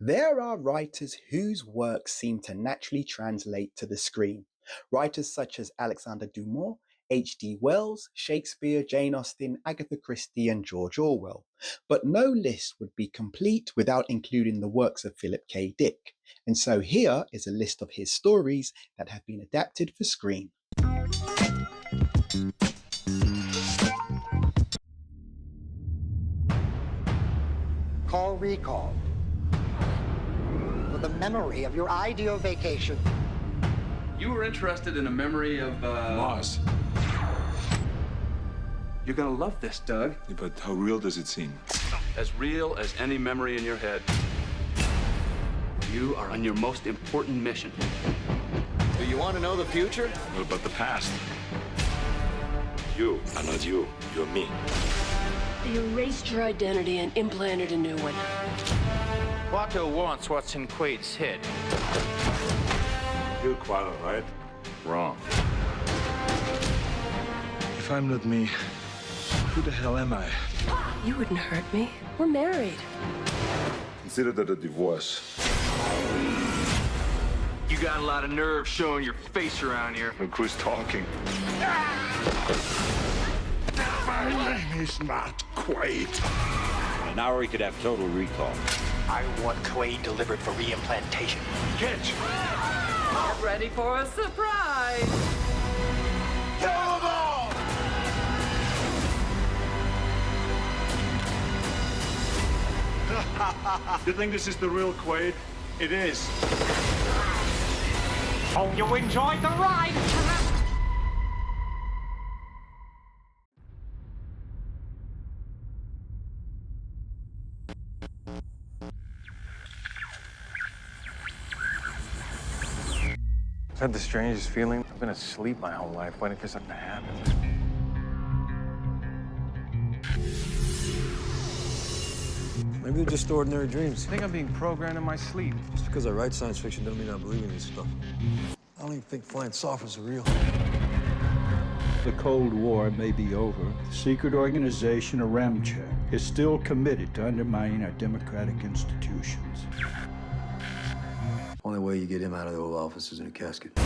There are writers whose works seem to naturally translate to the screen. Writers such as Alexander Dumas, H.G. Wells, Shakespeare, Jane Austen, Agatha Christie, and George Orwell. But no list would be complete without including the works of Philip K. Dick. And so here is a list of his stories that have been adapted for screen. Call recall. For the memory of your ideal vacation. You were interested in a memory of, Mars. You're gonna love this, Doug. Yeah, but how real does it seem? As real as any memory in your head. You are on your most important mission. Do you want to know the future? What about the past? You are not you. You're me. They erased your identity and implanted a new one. Watto wants what's in Quaid's head. You're Quato, right? Wrong. If I'm not me, who the hell am I? You wouldn't hurt me. We're married. Consider that a divorce. You got a lot of nerve showing your face around here. Look who's talking. My name is not Quaid. An hour we could have total recall. I want Quaid delivered for reimplantation. Catch! Get ready for a surprise! Kill them all! You think this is the real Quaid? It is. Hope you enjoyed the ride! I've had the strangest feeling. I've been asleep my whole life, waiting for something to happen. Maybe they're just ordinary dreams. I think I'm being programmed in my sleep. Just because I write science fiction doesn't mean I believe in this stuff. I don't even think flying saucers are real. The Cold War may be over. The secret organization Ramcheck is still committed to undermining our democratic institutions. Only way you get him out of the Oval Office is in a casket.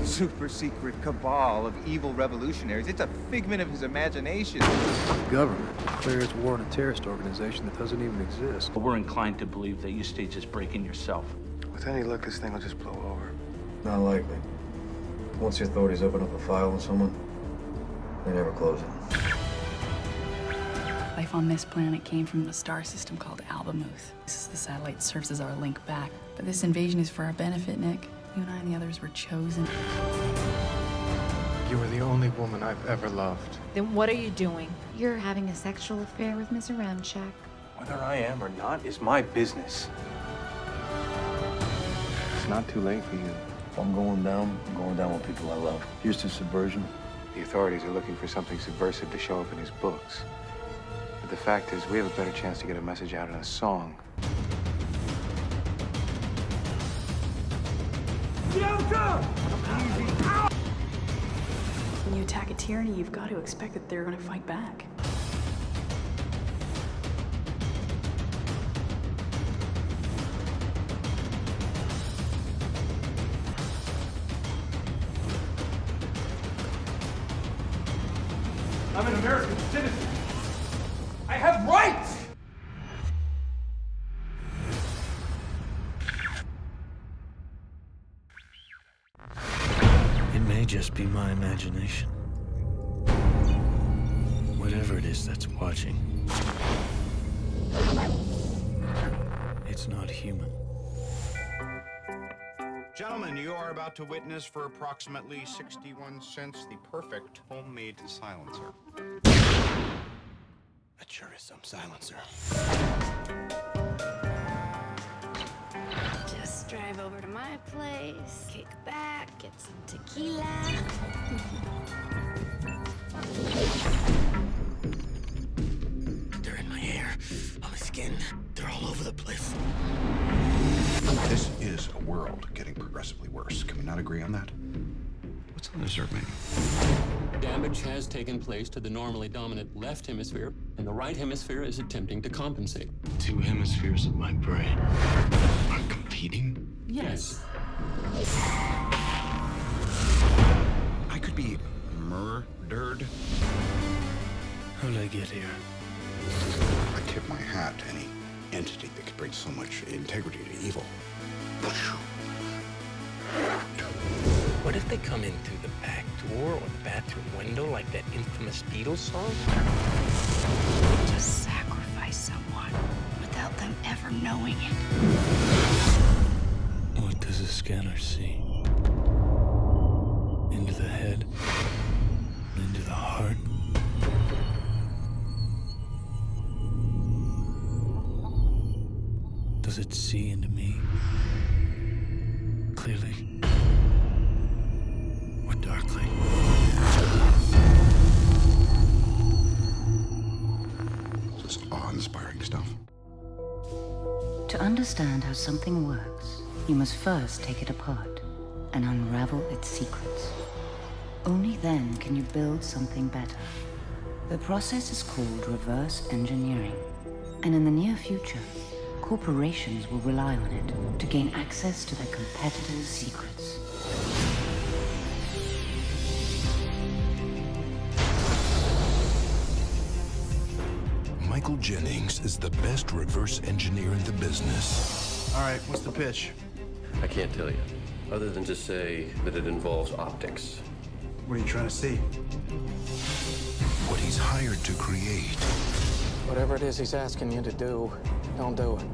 Super secret cabal of evil revolutionaries. It's a figment of his imagination. The government declares war on a terrorist organization that doesn't even exist. We're inclined to believe that you staged this break-in yourself. With any luck, this thing will just blow over. Not likely. Once the authorities open up a file on someone, they never close it. Life on this planet came from a star system called Albamuth. This is the satellite that serves as our link back. But this invasion is for our benefit, Nick. You and I and the others were chosen. You were the only woman I've ever loved. Then what are you doing? You're having a sexual affair with Miss Ramcheck. Whether I am or not is my business. It's not too late for you. If I'm going down with people I love. Here's to subversion. The authorities are looking for something subversive to show up in his books. But the fact is, we have a better chance to get a message out in a song. When you attack a tyranny, you've got to expect that they're going to fight back. I'm an American citizen. I have rights! It may just be my imagination. Whatever it is that's watching, it's not human. Gentlemen, you are about to witness for approximately 61 cents the perfect homemade silencer. That sure is some silencer. Just drive over to my place, kick back, get some tequila. They're in my hair, on my skin. They're all over the place. This is a world getting progressively worse. Can we not agree on that? What's on the dessert menu? damage has taken place to the normally dominant left hemisphere, and the right hemisphere is attempting to compensate. Two hemispheres of my brain are competing? Yes. I could be murdered. How did I get here? I tip my hat to any entity that could bring so much integrity to evil. What if they come in through the back door or the bathroom window like that infamous Beatles song? Just sacrifice someone without them ever knowing it. What does the scanner see? Into the head? Into the heart? Does it see into me? Clearly? Or darkly? Just awe-inspiring stuff. To understand how something works, you must first take it apart and unravel its secrets. Only then can you build something better. The process is called reverse engineering, and in the near future, corporations will rely on it to gain access to their competitors' secrets. Michael Jennings is the best reverse engineer in the business. All right, what's the pitch? I can't tell you, other than to say that it involves optics. What are you trying to see? What he's hired to create. Whatever it is he's asking you to do, don't do it.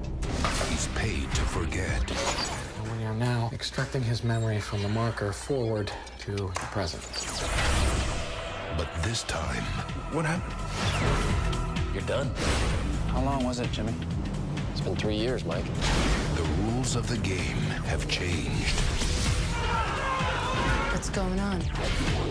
He's paid to forget. And we are now extracting his memory from the marker forward to the present. But this time... What happened? You're done. How long was it, Jimmy? It's been 3 years, Mike. The rules of the game have changed. What's going on?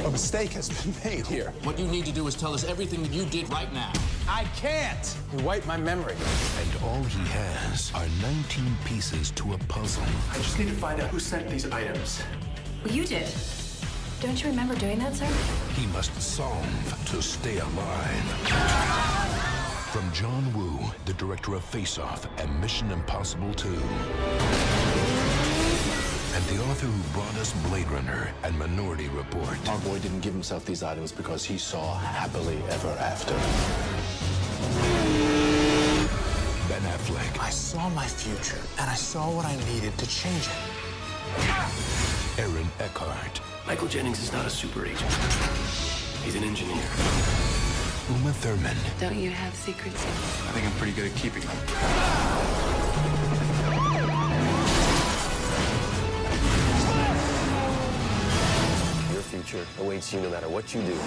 A mistake has been made here. What you need to do is tell us everything that you did right now. I can't! You wiped my memory. And all he has are 19 pieces to a puzzle. I just need to find out who sent these items. Well, you did. Don't you remember doing that, sir? He must solve to stay alive. From John Woo, the director of Face Off and Mission Impossible 2. And the author who brought us Blade Runner and Minority Report. Our boy didn't give himself these items because he saw happily ever after. Ben Affleck. I saw my future, and I saw what I needed to change it. Aaron Eckhart. Michael Jennings is not a super agent. He's an engineer. Uma Thurman. Don't you have secrets? I think I'm pretty good at keeping them. Your future awaits you no matter what you do.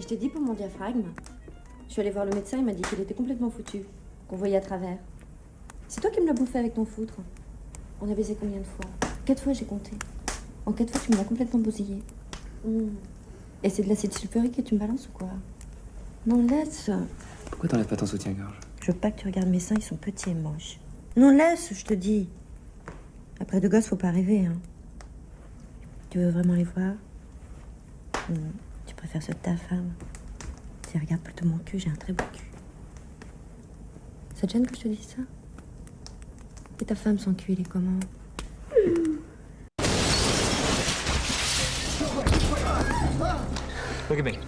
je t'ai dit pour mon diaphragme. Je suis allée voir le médecin, il m'a dit qu'il était complètement foutu, qu'on voyait à travers. C'est toi qui me l'as bouffé avec ton foutre. On a baisé combien de fois? 4 fois, j'ai compté. En 4 fois, tu me l'as complètement bousillé. Et c'est de l'acide sulfurique que tu me balances ou quoi? Non, laisse. Pourquoi t'enlèves pas ton soutien-gorge? Je veux pas que tu regardes mes seins, ils sont petits et moches. Non, laisse, je te dis. Après 2 gosses, faut pas rêver, hein. Tu veux vraiment les voir? Tu préfères ceux de ta femme? Tiens, regarde plutôt mon cul, j'ai un très beau cul. Ça te gêne que je te dise ça? Et ta femme, son cul, il est comment? Look at me.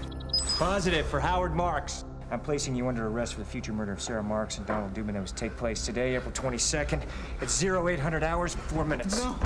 Positive for Howard Marks. I'm placing you under arrest for the future murder of Sarah Marks and Donald Dubin that was take place today, April 22nd, at 0800 hours and 4 minutes. No.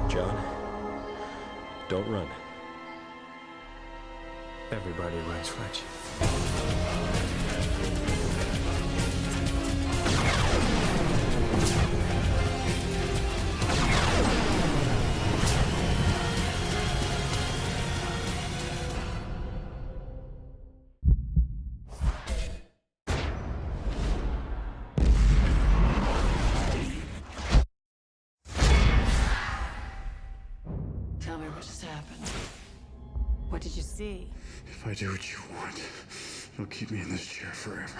John, don't run. Everybody runs, Fletch. Tell me what just happened. What did you see? If I do what you want, you'll keep me in this chair forever.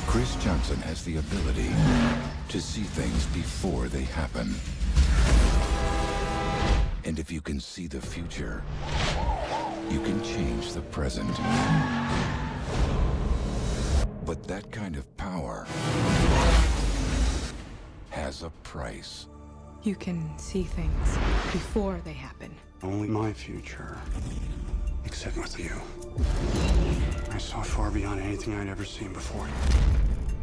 Chris Johnson has the ability to see things before they happen. And if you can see the future, you can change the present. But that kind of power has a price. You can see things before they happen. Only my future, except with you. I saw far beyond anything I'd ever seen before.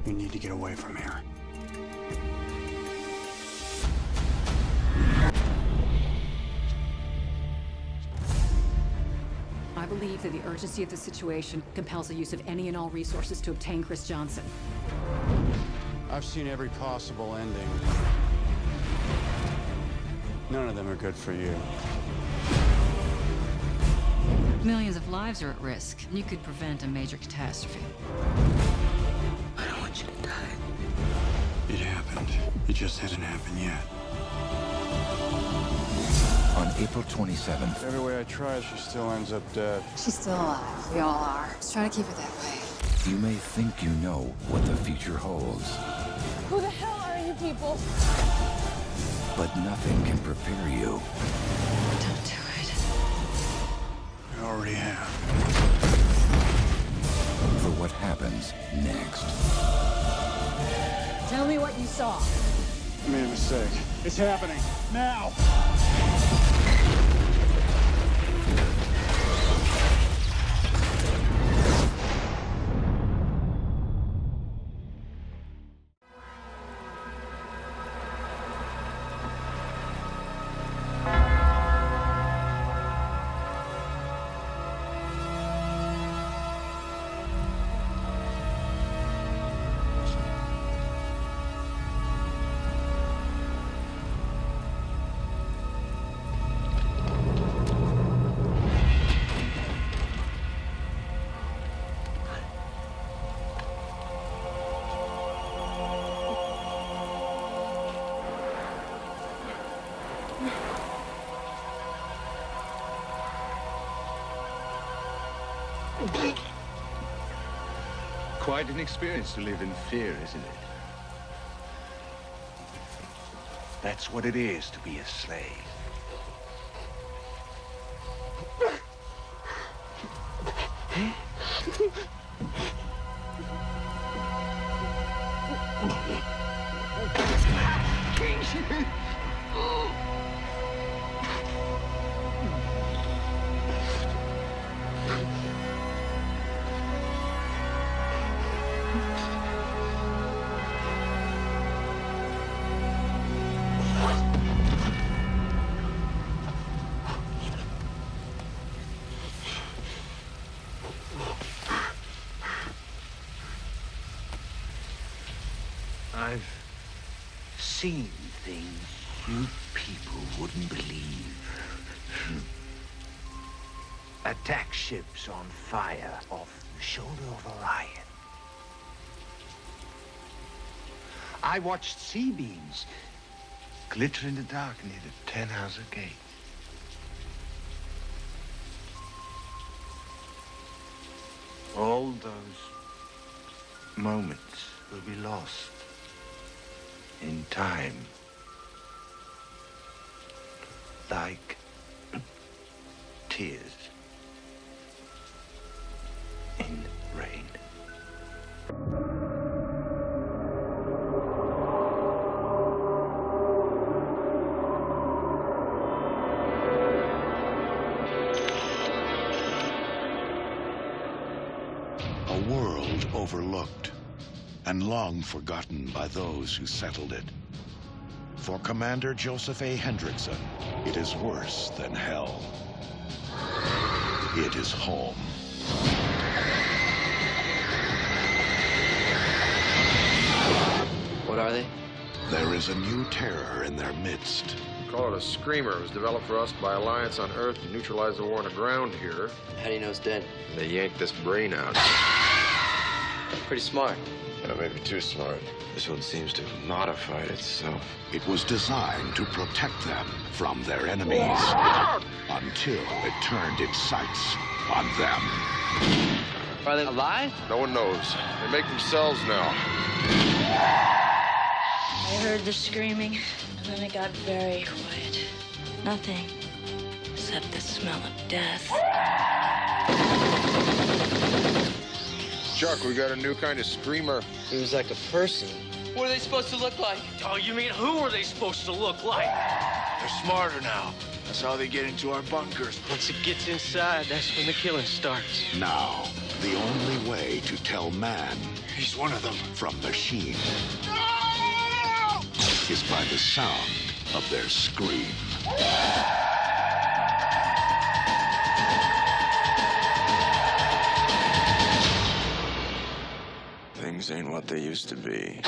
You need to get away from here. I believe that the urgency of the situation compels the use of any and all resources to obtain Chris Johnson. I've seen every possible ending. None of them are good for you. Millions of lives are at risk. You could prevent a major catastrophe. I don't want you to die. It happened. It just hasn't happened yet. On April 27th, Every way I try, she still ends up dead. She's still alive. We all are. Let's try to keep it that way. you may think you know what the future holds. Who the hell are you people? But nothing can prepare you. Don't do it. I already have. For what happens next. Tell me what you saw. I made a mistake. It's happening. Now! Quite an experience to live in fear, isn't it? That's what it is to be a slave. King I've seen things you people wouldn't believe. Attack ships on fire off the shoulder of Orion. I watched sea beams glitter in the dark near the 10-house gate. All those moments will be lost in time, like tears in rain. A world overlooked and long forgotten by those who settled it. For Commander Joseph A. Hendrickson, it is worse than hell. It is home. What are they? There is a new terror in their midst. Call it a screamer. It was developed for us by Alliance on Earth to neutralize the war on the ground here. How do you know it's dead? They yanked this brain out. Pretty smart. Maybe too smart. This one seems to have modified itself. It was designed to protect them from their enemies until it turned its sights on them. Are they alive? No one knows. They make themselves now. I heard the screaming, and then it got very quiet. Nothing except the smell of death. Chuck, we got a new kind of screamer. He was like a person. What are they supposed to look like? Oh, you mean who are they supposed to look like? They're smarter now. That's how they get into our bunkers. Once it gets inside, that's when the killing starts. Now, the only way to tell man He's one of them. from machine is by the sound of their scream. Things ain't what they used to be.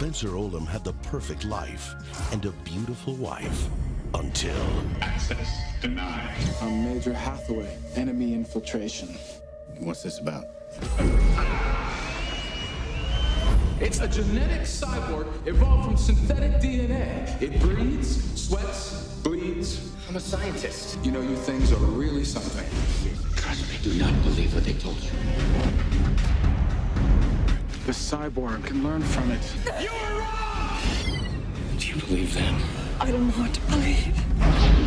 Spencer Oldham had the perfect life and a beautiful wife until... Access denied. I'm Major Hathaway, enemy infiltration. What's this about? It's a genetic cyborg evolved from synthetic DNA. It breathes, sweats, bleeds. I'm a scientist. You know, you things are really something. Trust me, do not believe what they told you. The cyborg can learn from it. You were wrong! Do you believe them? I don't want to believe.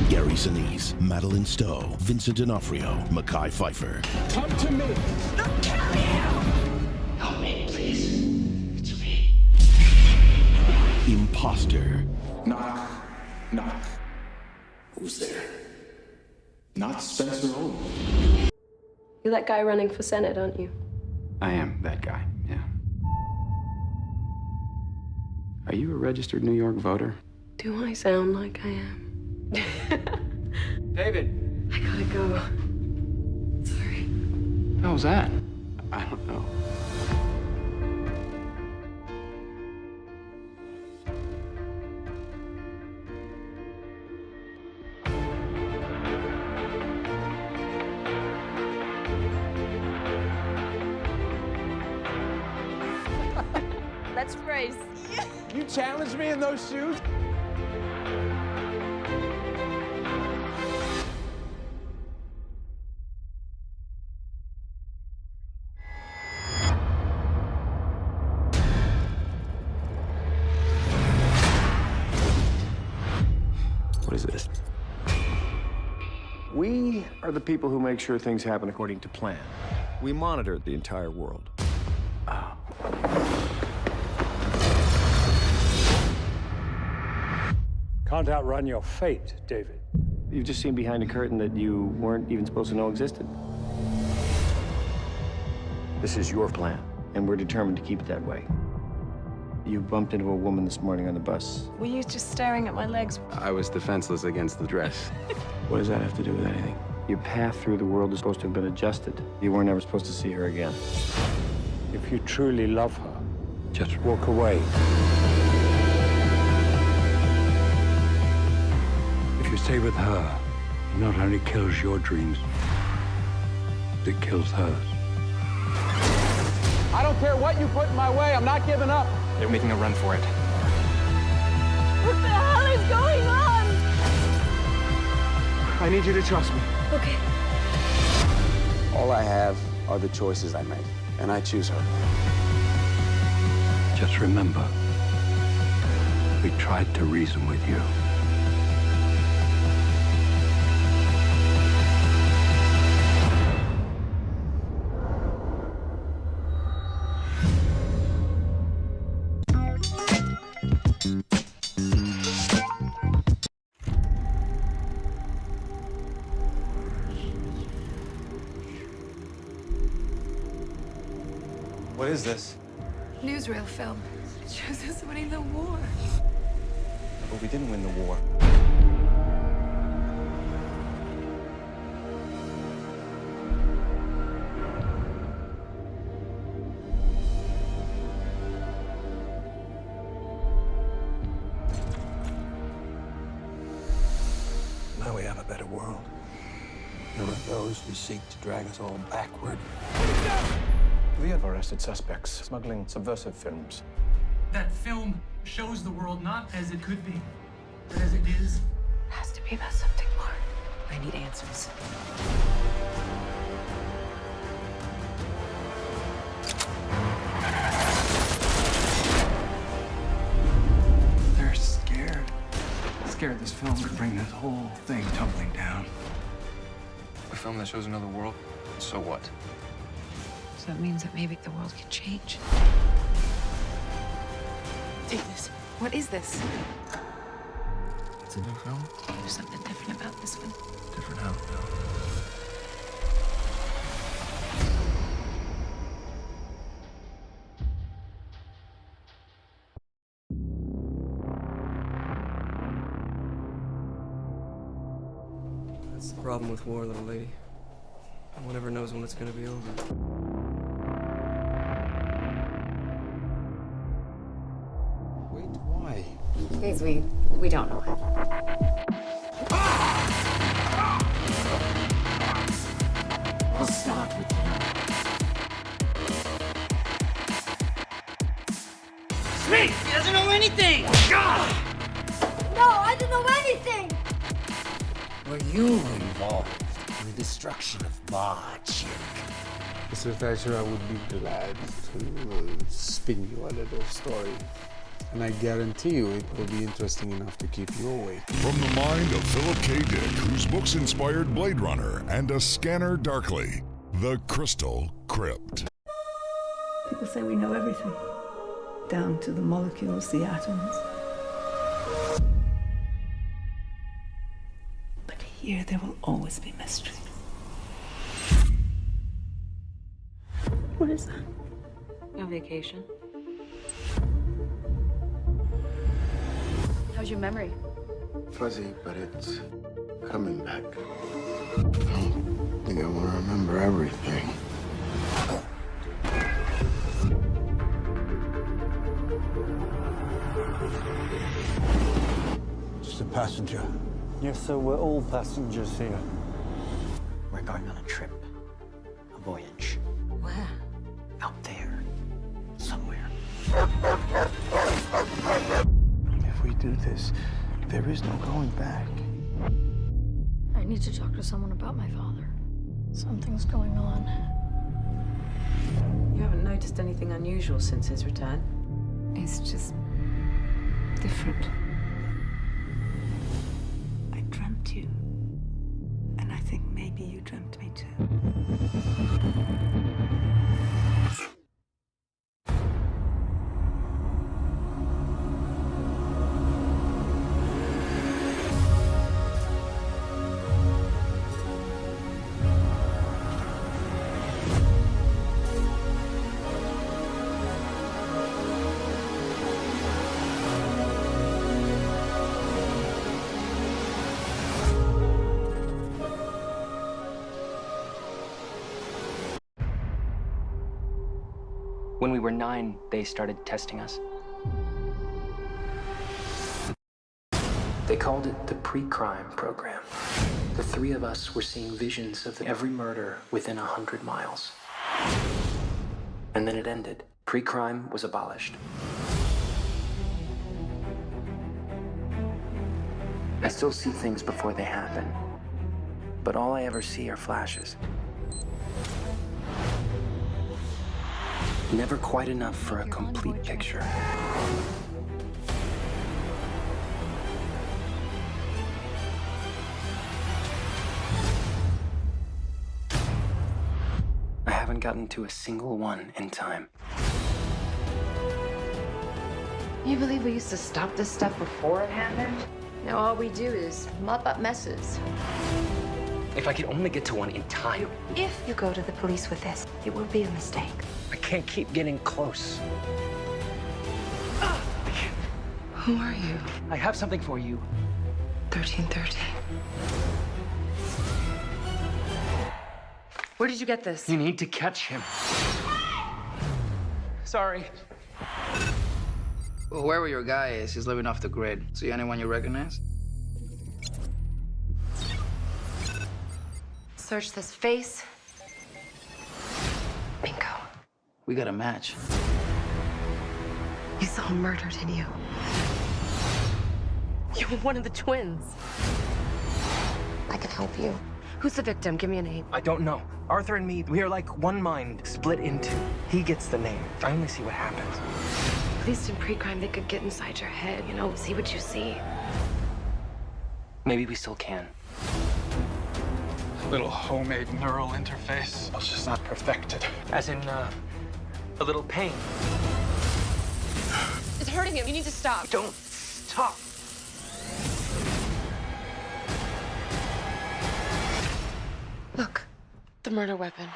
Gary Sinise, Madeline Stowe, Vincent D'Onofrio, Mekhi Phifer. Come to me. Don't kill me! Help me, please. It's me. Imposter. Knock, knock. Who's there? Not Spencer Owen. You're that guy running for Senate, aren't you? I am that guy, yeah. Are you a registered New York voter? Do I sound like I am? David. I gotta go. Sorry. How's that? I don't know. Let's race. You challenged me in those shoes? What is this? We are the people who make sure things happen according to plan. We monitor the entire world. Can't outrun your fate, David. You've just seen behind a curtain that you weren't even supposed to know existed. This is your plan, and we're determined to keep it that way. You bumped into a woman this morning on the bus. Were you just staring at my legs? I was defenseless against the dress. What does that have to do with anything? Your path through the world is supposed to have been adjusted. You weren't ever supposed to see her again. If you truly love her, just walk away. If you stay with her, it not only kills your dreams, it kills hers. I don't care what you put in my way. I'm not giving up. They're making a run for it. What the hell is going on? I need you to trust me. Okay. All I have are the choices I make, and I choose her. Just remember, we tried to reason with you. What is this? Newsreel film. It shows us winning the war. But we didn't win the war. Now we have a better world. There are those who seek to drag us all backward. We have arrested suspects smuggling subversive films. That film shows the world not as it could be, but as it is. It has to be about something more. I need answers. They're scared. Scared this film could bring this whole thing tumbling down. A film that shows another world? So what? So that means that maybe the world can change. Take this. What is this? It's a new film? There's something different about this one. Different how? That's the problem with war, little lady. No one ever knows when it's gonna be over. Wait, why? Because we don't know it. I'll start with you. face! He doesn't know anything! No, I don't know anything! Were you involved in the destruction of my chick? Mr. Thatcher, I would be glad to spin you a little story. And I guarantee you it will be interesting enough to keep you awake. From the mind of Philip K. Dick, whose books inspired Blade Runner and A Scanner Darkly, The Crystal Crypt. People say we know everything, down to the molecules, the atoms. But here there will always be mystery. What is that? No vacation. How's your memory? Fuzzy, but it's coming back. I don't think I want to remember everything. Just a passenger. Yes, sir, we're all passengers here. We're going on a trip. A voyage. Where? Out there. Somewhere. If we do this, there is no going back. I need to talk to someone about my father. Something's going on. You haven't noticed anything unusual since his return? It's just different. I dreamt you. And I think maybe you dreamt me too. When we were 9, they started testing us. They called it the pre-crime program. The 3 of us were seeing visions of every murder within 100 miles. And then it ended. Pre-crime was abolished. I still see things before they happen, but all I ever see are flashes. Never quite enough for a complete picture. I haven't gotten to a single one in time. You believe we used to stop this stuff before it happened? Now all we do is mop up messes. If I could only get to one in time. If you go to the police with this, it will be a mistake. I can't keep getting close. Who are you? I have something for you. 1313. Where did you get this? You need to catch him. Sorry. Well, wherever your guy is, he's living off the grid. See anyone you recognize? Search this face. Bingo. We got a match. You saw him murdered, didn't you? You were one of the twins. I can help you. Who's the victim? Give me a name. I don't know. Arthur and me, we are like one mind split in 2. He gets the name. I only see what happens. At least in pre-crime, they could get inside your head, you know, see what you see. Maybe we still can. Little homemade neural interface. It's just not perfected. As in, a little pain. It's hurting him. You need to stop. Don't stop. Look, the murder weapon.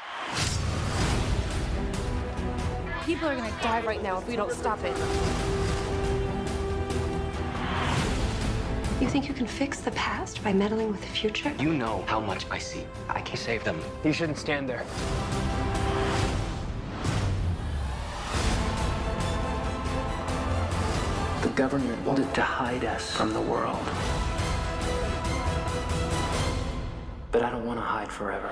People are gonna die right now if we don't stop it. You think you can fix the past by meddling with the future? You know how much I see. I can't save them. You shouldn't stand there. The government wanted to hide us from the world. But I don't want to hide forever.